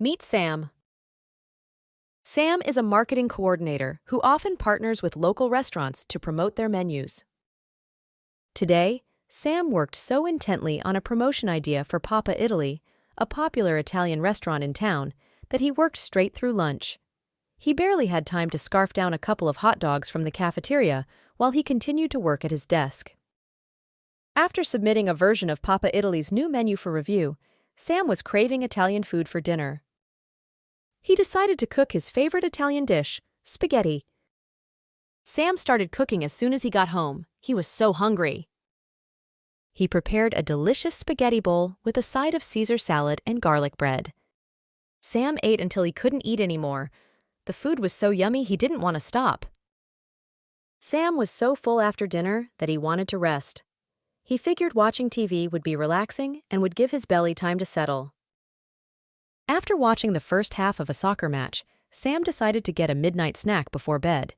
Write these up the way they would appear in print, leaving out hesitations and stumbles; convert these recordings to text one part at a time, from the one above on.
Meet Sam. Sam is a marketing coordinator who often partners with local restaurants to promote their menus. Today, Sam worked so intently on a promotion idea for Papa Italy, a popular Italian restaurant in town, that he worked straight through lunch. He barely had time to scarf down a couple of hot dogs from the cafeteria while he continued to work at his desk. After submitting a version of Papa Italy's new menu for review, Sam was craving Italian food for dinner. He decided to cook his favorite Italian dish, spaghetti. Sam started cooking as soon as he got home. He was so hungry. He prepared a delicious spaghetti bowl with a side of Caesar salad and garlic bread. Sam ate until he couldn't eat anymore. The food was so yummy he didn't want to stop. Sam was so full after dinner that he wanted to rest. He figured watching TV would be relaxing and would give his belly time to settle. After watching the first half of a soccer match, Sam decided to get a midnight snack before bed.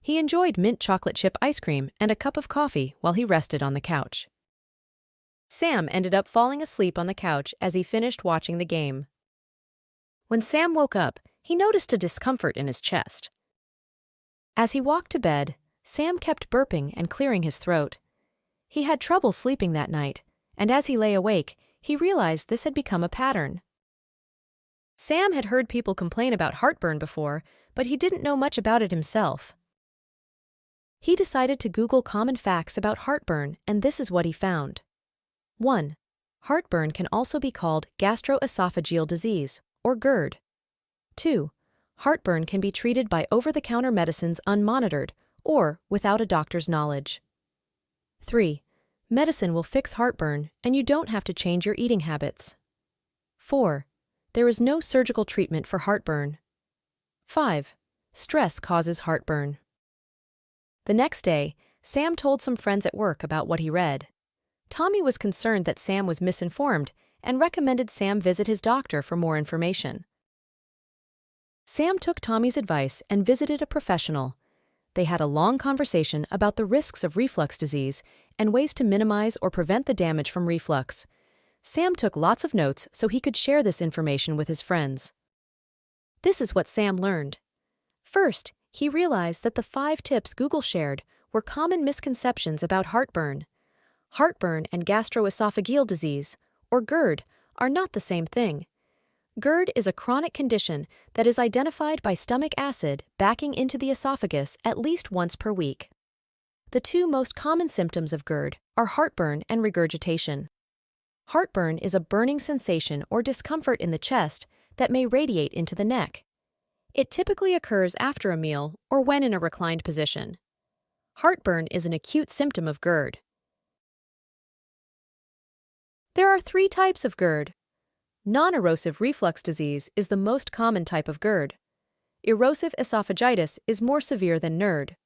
He enjoyed mint chocolate chip ice cream and a cup of coffee while he rested on the couch. Sam ended up falling asleep on the couch as he finished watching the game. When Sam woke up, he noticed a discomfort in his chest. As he walked to bed, Sam kept burping and clearing his throat. He had trouble sleeping that night, and as he lay awake, he realized this had become a pattern. Sam had heard people complain about heartburn before, but he didn't know much about it himself. He decided to Google common facts about heartburn, and this is what he found. 1. Heartburn can also be called gastroesophageal disease, or GERD. 2. Heartburn can be treated by over-the-counter medicines unmonitored, or without a doctor's knowledge. 3. Medicine will fix heartburn, and you don't have to change your eating habits. 4. There is no surgical treatment for heartburn. 5. Stress causes heartburn. The next day, Sam told some friends at work about what he read. Tommy was concerned that Sam was misinformed and recommended Sam visit his doctor for more information. Sam took Tommy's advice and visited a professional. They had a long conversation about the risks of reflux disease and ways to minimize or prevent the damage from reflux. Sam took lots of notes so he could share this information with his friends. This is what Sam learned. First, he realized that the 5 tips Google shared were common misconceptions about heartburn. Heartburn and gastroesophageal disease, or GERD, are not the same thing. GERD is a chronic condition that is identified by stomach acid backing into the esophagus at least once per week. The 2 most common symptoms of GERD are heartburn and regurgitation. Heartburn is a burning sensation or discomfort in the chest that may radiate into the neck. It typically occurs after a meal or when in a reclined position. Heartburn is an acute symptom of GERD. There are 3 types of GERD. Non-erosive reflux disease is the most common type of GERD. Erosive esophagitis is more severe than NERD.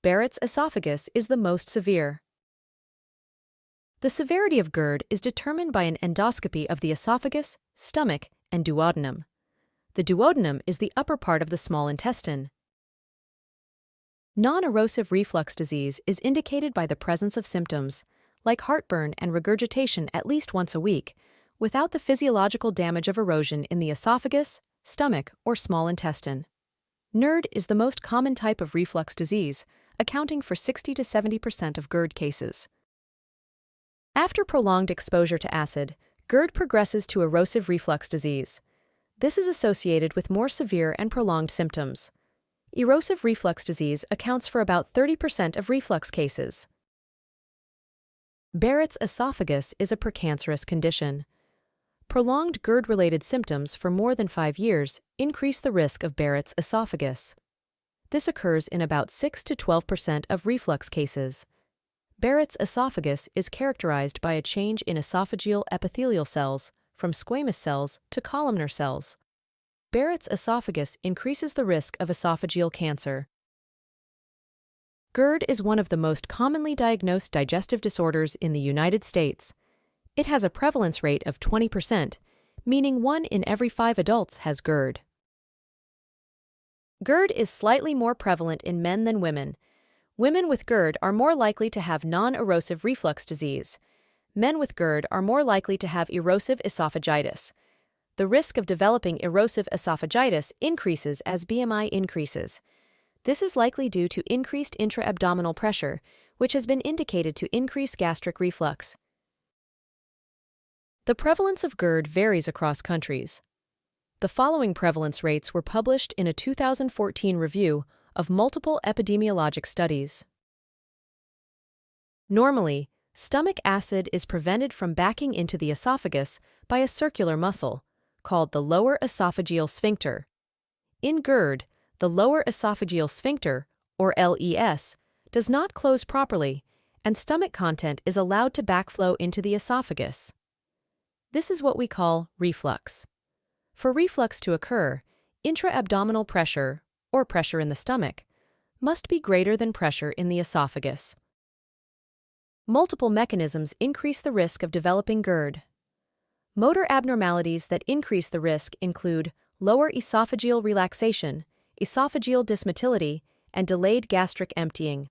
Barrett's esophagus is the most severe. The severity of GERD is determined by an endoscopy of the esophagus, stomach, and duodenum. The duodenum is the upper part of the small intestine. Non-erosive reflux disease is indicated by the presence of symptoms, like heartburn and regurgitation at least once a week, without the physiological damage of erosion in the esophagus, stomach, or small intestine. NERD is the most common type of reflux disease, accounting for 60 to 70% of GERD cases. After prolonged exposure to acid, GERD progresses to erosive reflux disease. This is associated with more severe and prolonged symptoms. Erosive reflux disease accounts for about 30% of reflux cases. Barrett's esophagus is a precancerous condition. Prolonged GERD-related symptoms for more than 5 years increase the risk of Barrett's esophagus. This occurs in about 6 to 12% of reflux cases. Barrett's esophagus is characterized by a change in esophageal epithelial cells from squamous cells to columnar cells. Barrett's esophagus increases the risk of esophageal cancer. GERD is one of the most commonly diagnosed digestive disorders in the United States. It has a prevalence rate of 20%, meaning 1 in every 5 adults has GERD. GERD is slightly more prevalent in men than women. Women with GERD are more likely to have non-erosive reflux disease. Men with GERD are more likely to have erosive esophagitis. the risk of developing erosive esophagitis increases as BMI increases. This is likely due to increased intra-abdominal pressure, which has been indicated to increase gastric reflux. The prevalence of GERD varies across countries. The following prevalence rates were published in a 2014 review of multiple epidemiologic studies. Normally, stomach acid is prevented from backing into the esophagus by a circular muscle, called the lower esophageal sphincter. In GERD, the lower esophageal sphincter, or LES, does not close properly, and stomach content is allowed to backflow into the esophagus. This is what we call reflux. For reflux to occur, intra-abdominal pressure, or pressure in the stomach, must be greater than pressure in the esophagus. Multiple mechanisms increase the risk of developing GERD. Motor abnormalities that increase the risk include lower esophageal relaxation, esophageal dysmotility, and delayed gastric emptying.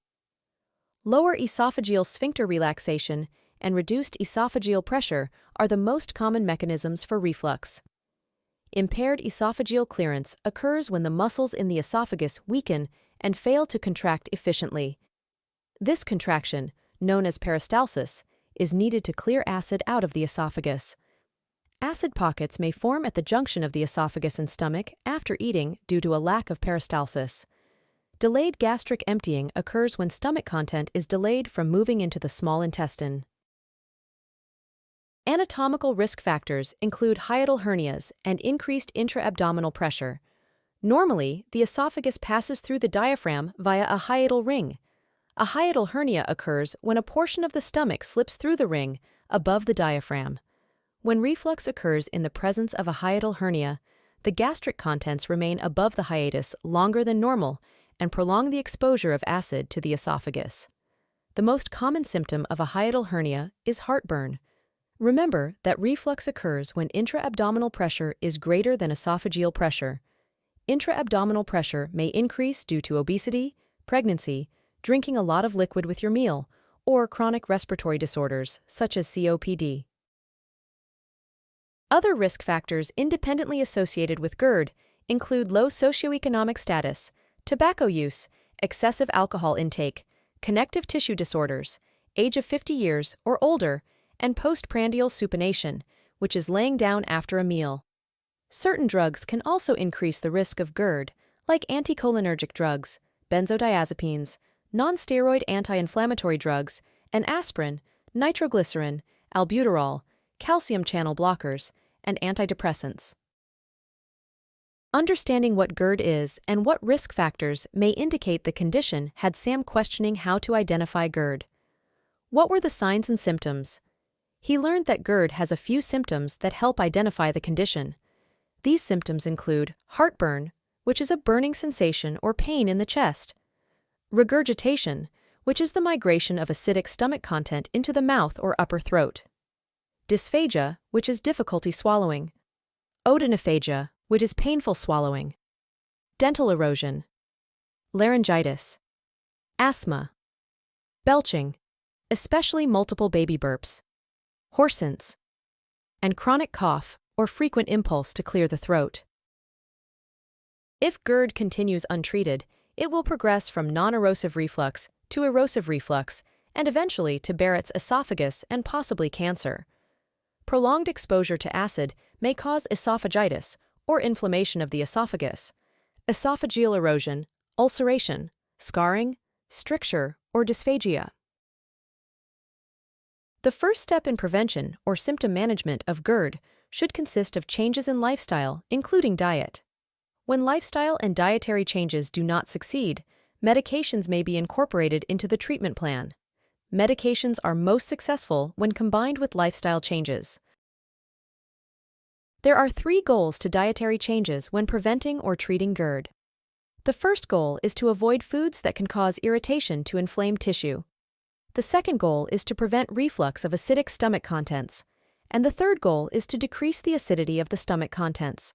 Lower esophageal sphincter relaxation and reduced esophageal pressure are the most common mechanisms for reflux. Impaired esophageal clearance occurs when the muscles in the esophagus weaken and fail to contract efficiently. This contraction, known as peristalsis, is needed to clear acid out of the esophagus. Acid pockets may form at the junction of the esophagus and stomach after eating due to a lack of peristalsis. Delayed gastric emptying occurs when stomach content is delayed from moving into the small intestine. Anatomical risk factors include hiatal hernias and increased intra-abdominal pressure. Normally, the esophagus passes through the diaphragm via a hiatal ring. A hiatal hernia occurs when a portion of the stomach slips through the ring above the diaphragm. When reflux occurs in the presence of a hiatal hernia, the gastric contents remain above the hiatus longer than normal and prolong the exposure of acid to the esophagus. The most common symptom of a hiatal hernia is heartburn. Remember that reflux occurs when intra-abdominal pressure is greater than esophageal pressure. Intra-abdominal pressure may increase due to obesity, pregnancy, drinking a lot of liquid with your meal, or chronic respiratory disorders such as COPD. Other risk factors independently associated with GERD include low socioeconomic status, tobacco use, excessive alcohol intake, connective tissue disorders, age of 50 years or older, and postprandial supination, which is laying down after a meal. Certain drugs can also increase the risk of GERD, like anticholinergic drugs, benzodiazepines, non-steroid anti-inflammatory drugs, and aspirin, nitroglycerin, albuterol, calcium channel blockers, and antidepressants. Understanding what GERD is and what risk factors may indicate the condition had Sam questioning how to identify GERD. What were the signs and symptoms? He learned that GERD has a few symptoms that help identify the condition. These symptoms include heartburn, which is a burning sensation or pain in the chest; regurgitation, which is the migration of acidic stomach content into the mouth or upper throat; dysphagia, which is difficulty swallowing; odonophagia, which is painful swallowing; dental erosion; laryngitis; asthma; belching, especially multiple baby burps; hoarseness; and chronic cough or frequent impulse to clear the throat. If GERD continues untreated, it will progress from non-erosive reflux to erosive reflux and eventually to Barrett's esophagus and possibly cancer. Prolonged exposure to acid may cause esophagitis or inflammation of the esophagus, esophageal erosion, ulceration, scarring, stricture, or dysphagia. The first step in prevention or symptom management of GERD should consist of changes in lifestyle, including diet. When lifestyle and dietary changes do not succeed, medications may be incorporated into the treatment plan. Medications are most successful when combined with lifestyle changes. There are 3 goals to dietary changes when preventing or treating GERD. The first goal is to avoid foods that can cause irritation to inflamed tissue. The second goal is to prevent reflux of acidic stomach contents, and the third goal is to decrease the acidity of the stomach contents.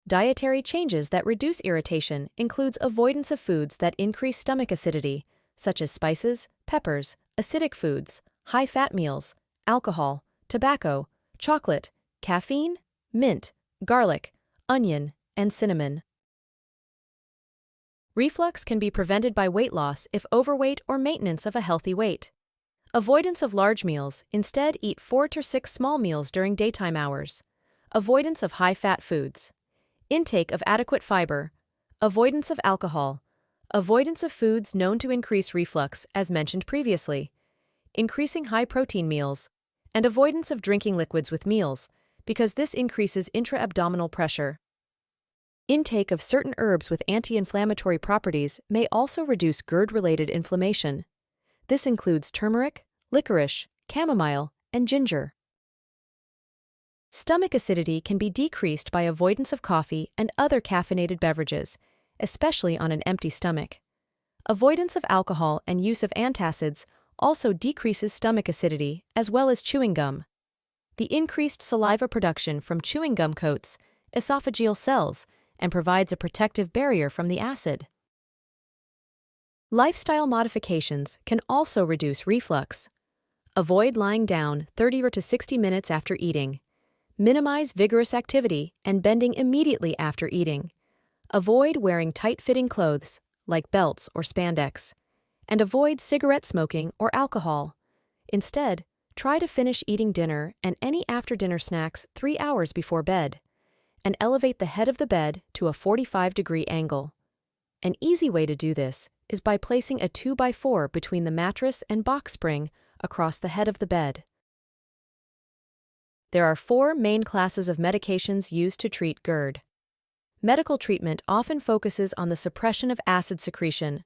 Dietary changes that reduce irritation includes avoidance of foods that increase stomach acidity, such as spices, peppers, acidic foods, high-fat meals, alcohol, tobacco, chocolate, caffeine, mint, garlic, onion, and cinnamon. Reflux can be prevented by weight loss if overweight or maintenance of a healthy weight. Avoidance of large meals, instead eat 4 to 6 small meals during daytime hours. Avoidance of high-fat foods. Intake of adequate fiber. Avoidance of alcohol. Avoidance of foods known to increase reflux, as mentioned previously. Increasing high-protein meals. And avoidance of drinking liquids with meals, because this increases intra-abdominal pressure. Intake of certain herbs with anti-inflammatory properties may also reduce GERD-related inflammation. This includes turmeric, licorice, chamomile, and ginger. Stomach acidity can be decreased by avoidance of coffee and other caffeinated beverages, especially on an empty stomach. Avoidance of alcohol and use of antacids also decreases stomach acidity, as well as chewing gum. The increased saliva production from chewing gum coats esophageal cells and provides a protective barrier from the acid. Lifestyle modifications can also reduce reflux. Avoid lying down 30 to 60 minutes after eating. Minimize vigorous activity and bending immediately after eating. Avoid wearing tight-fitting clothes, like belts or spandex. And avoid cigarette smoking or alcohol. Instead, try to finish eating dinner and any after-dinner snacks 3 hours before bed. And elevate the head of the bed to a 45-degree angle. An easy way to do this is by placing a 2x4 between the mattress and box spring across the head of the bed. There are 4 main classes of medications used to treat GERD. Medical treatment often focuses on the suppression of acid secretion.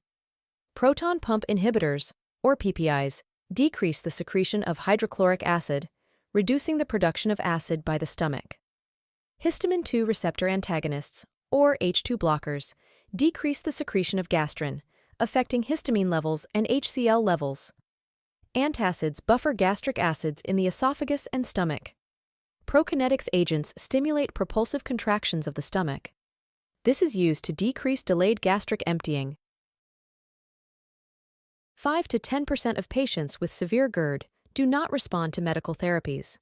Proton pump inhibitors, or PPIs, decrease the secretion of hydrochloric acid, reducing the production of acid by the stomach. Histamine 2 receptor antagonists, or H2 blockers, decrease the secretion of gastrin, affecting histamine levels and HCl levels. Antacids buffer gastric acids in the esophagus and stomach. Prokinetics agents stimulate propulsive contractions of the stomach. This is used to decrease delayed gastric emptying. 5 to 10% of patients with severe GERD do not respond to medical therapies.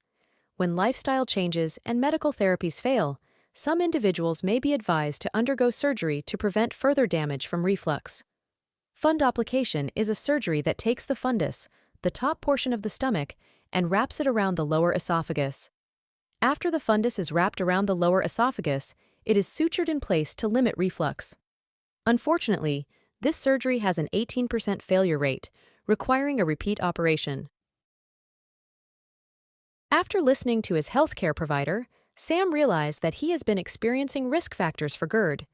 When lifestyle changes and medical therapies fail, some individuals may be advised to undergo surgery to prevent further damage from reflux. Fundoplication is a surgery that takes the fundus, the top portion of the stomach, and wraps it around the lower esophagus. After the fundus is wrapped around the lower esophagus, it is sutured in place to limit reflux. Unfortunately, this surgery has an 18% failure rate, requiring a repeat operation. After listening to his healthcare provider, Sam realized that he has been experiencing risk factors for GERD.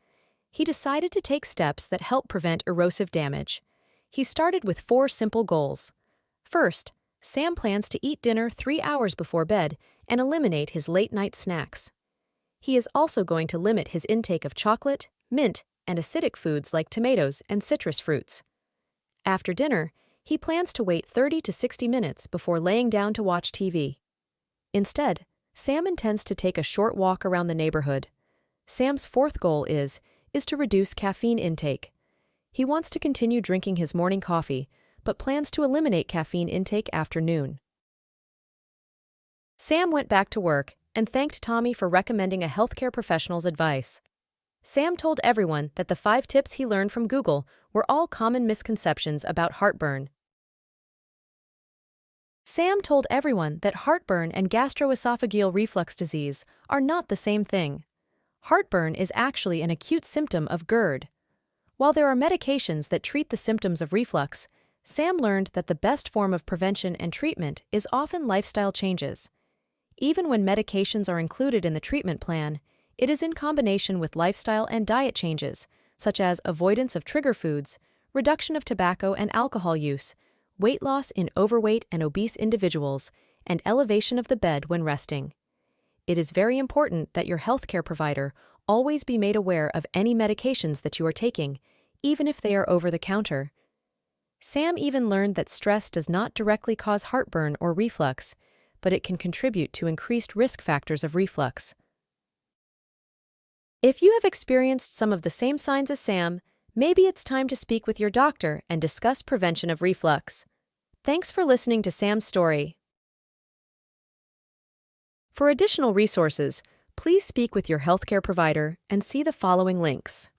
He decided to take steps that help prevent erosive damage. He started with 4 simple goals. First, Sam plans to eat dinner 3 hours before bed and eliminate his late-night snacks. He is also going to limit his intake of chocolate, mint, and acidic foods like tomatoes and citrus fruits. After dinner, he plans to wait 30 to 60 minutes before laying down to watch TV. Instead, Sam intends to take a short walk around the neighborhood. Sam's 4th goal is to reduce caffeine intake. He wants to continue drinking his morning coffee, but plans to eliminate caffeine intake after noon. Sam went back to work and thanked Tommy for recommending a healthcare professional's advice. Sam told everyone that the 5 tips he learned from Google were all common misconceptions about heartburn. Sam told everyone that heartburn and gastroesophageal reflux disease are not the same thing. Heartburn is actually an acute symptom of GERD. While there are medications that treat the symptoms of reflux, Sam learned that the best form of prevention and treatment is often lifestyle changes. Even when medications are included in the treatment plan, it is in combination with lifestyle and diet changes, such as avoidance of trigger foods, reduction of tobacco and alcohol use, weight loss in overweight and obese individuals, and elevation of the bed when resting. It is very important that your healthcare provider always be made aware of any medications that you are taking, even if they are over the counter. Sam even learned that stress does not directly cause heartburn or reflux, but it can contribute to increased risk factors of reflux. If you have experienced some of the same signs as Sam, maybe it's time to speak with your doctor and discuss prevention of reflux. Thanks for listening to Sam's story. For additional resources, please speak with your healthcare provider and see the following links.